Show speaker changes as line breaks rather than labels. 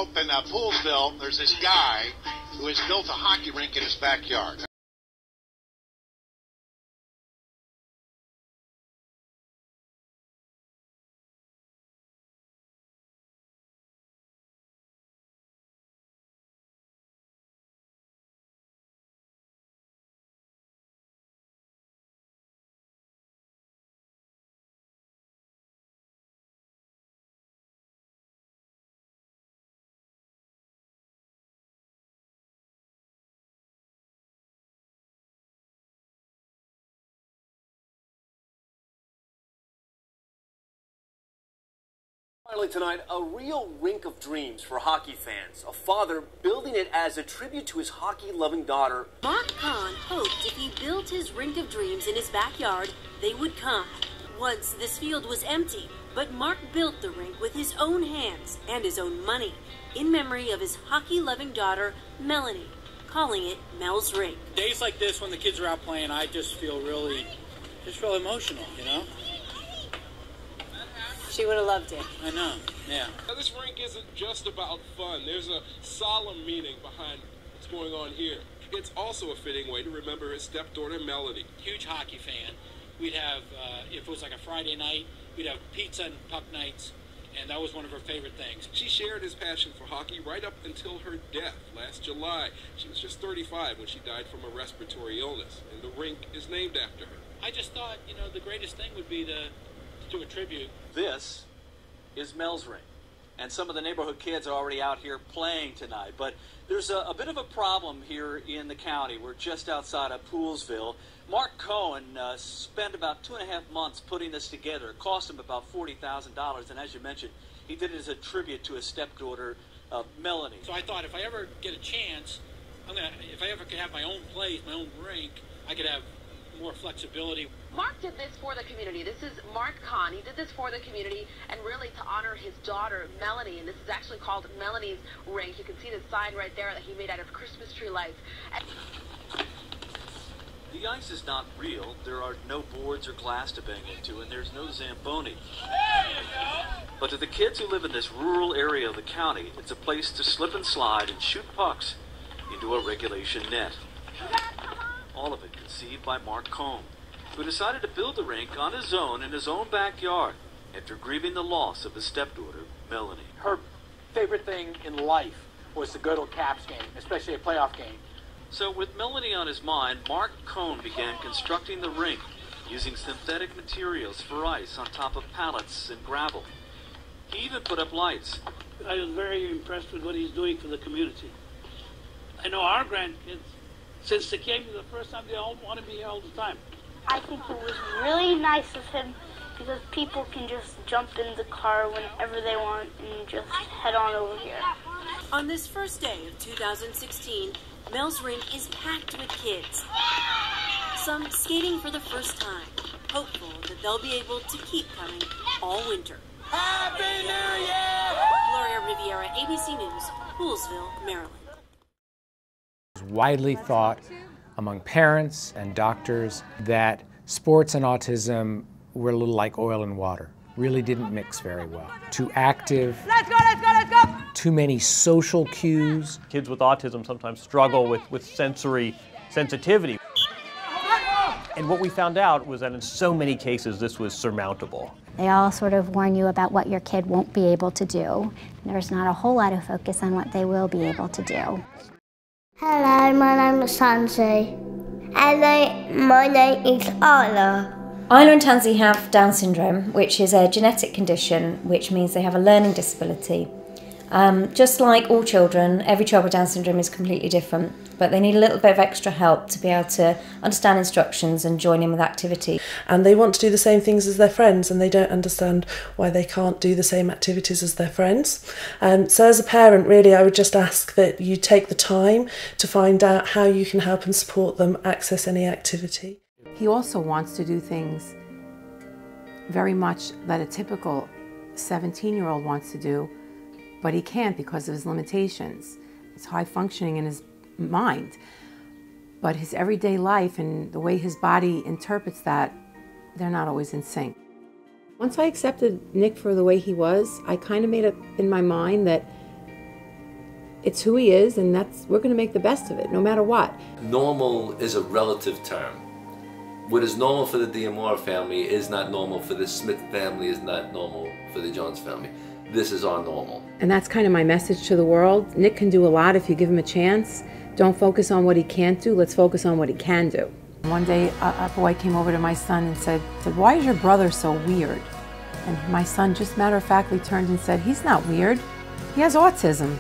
up in Poolsville, there's this guy who has built a hockey rink in his backyard.
Finally tonight, a real rink of dreams for hockey fans. A father building it as a tribute to his hockey-loving daughter.
Mark Kahn hoped if he built his rink of dreams in his backyard, they would come. Once this field was empty, but Mark built the rink with his own hands and his own money in memory of his hockey-loving daughter, Melanie, calling it Mel's Rink.
Days like this when the kids are out playing, I just feel really emotional, you know?
She would have loved it.
I know, yeah.
Now, this rink isn't just about fun. There's a solemn meaning behind what's going on here. It's also a fitting way to remember his stepdaughter, Melanie.
Huge hockey fan. We'd have, if it was like a Friday night, we'd have pizza and puck nights, and that was one of her favorite things.
She shared his passion for hockey right up until her death last July. She was just 35 when she died from a respiratory illness, and the rink is named after her.
I just thought, you know, the greatest thing would be to do a tribute.
This is Mel's Rink, and some of the neighborhood kids are already out here playing tonight. But there's a bit of a problem here in the county. We're just outside of Poolsville. Mark Cohen spent about 2.5 months putting this together. It cost him about $40,000, and as you mentioned, he did it as a tribute to his stepdaughter, Melanie.
So I thought if I ever get a chance, if I ever could have my own place, my own rink, I could have more flexibility.
Mark did this for the community. This is Mark Kahn. He did this for the community and really to honor his daughter, Melanie. And this is actually called Melanie's Rink. You can see the sign right there that he made out of Christmas tree lights.
The ice is not real. There are no boards or glass to bang into, and there's no Zamboni. But to the kids who live in this rural area of the county, it's a place to slip and slide and shoot pucks into a regulation net. All of it conceived by Mark Cohn, who decided to build the rink on his own in his own backyard after grieving the loss of his stepdaughter, Melanie.
Her favorite thing in life was to go to a Caps game, especially a playoff game.
So with Melanie on his mind, Mark Cohn began constructing the rink using synthetic materials for ice on top of pallets and gravel. He even put up lights.
I was very impressed with what he's doing for the community. I know our grandkids, since they came here the first time, they all want to be here all the time.
I think it was really nice of him because people can just jump in the car whenever they want and just head on over here.
On this first day of 2016, Mel's Rink is packed with kids. Some skating for the first time, hopeful that they'll be able to keep coming all winter.
Happy New Year!
Gloria Riviera, ABC News, Poolsville, Maryland.
It's widely thought among parents and doctors that sports and autism were a little like oil and water. Really didn't mix very well. Too active.
Let's go, let's go, let's go!
Too many social cues.
Kids with autism sometimes struggle with sensory sensitivity. And what we found out was that in so many cases this was surmountable.
They all sort of warn you about what your kid won't be able to do. There's not a whole lot of focus on what they will be able to do.
Hello, my name is Tansy. Hello, my name is Arla.
Isla and Tansy have Down syndrome, which is a genetic condition, which means they have a learning disability. Just like all children, every child with Down syndrome is completely different, but they need a little bit of extra help to be able to understand instructions and join in with activity.
And they want to do the same things as their friends, and they don't understand why they can't do the same activities as their friends. So as a parent, really, I would just ask that you take the time to find out how you can help and support them access any activity.
He also wants to do things very much that a typical 17-year-old wants to do, but he can't because of his limitations. It's high functioning in his mind, but his everyday life and the way his body interprets that, they're not always in sync. Once I accepted Nick for the way he was, I kind of made up in my mind that It's who he is, and we're going to make the best of it, no matter what.
Normal is a relative term. What is normal for the Diamore family is not normal for the Smith family, is not normal for the Jones family. This is our normal.
And that's kind of my message to the world. Nick can do a lot if you give him a chance. Don't focus on what he can't do, let's focus on what he can do. One day a boy came over to my son and said, "Why is your brother so weird?" And my son just matter-of-factly turned and said, "He's not weird, he has autism."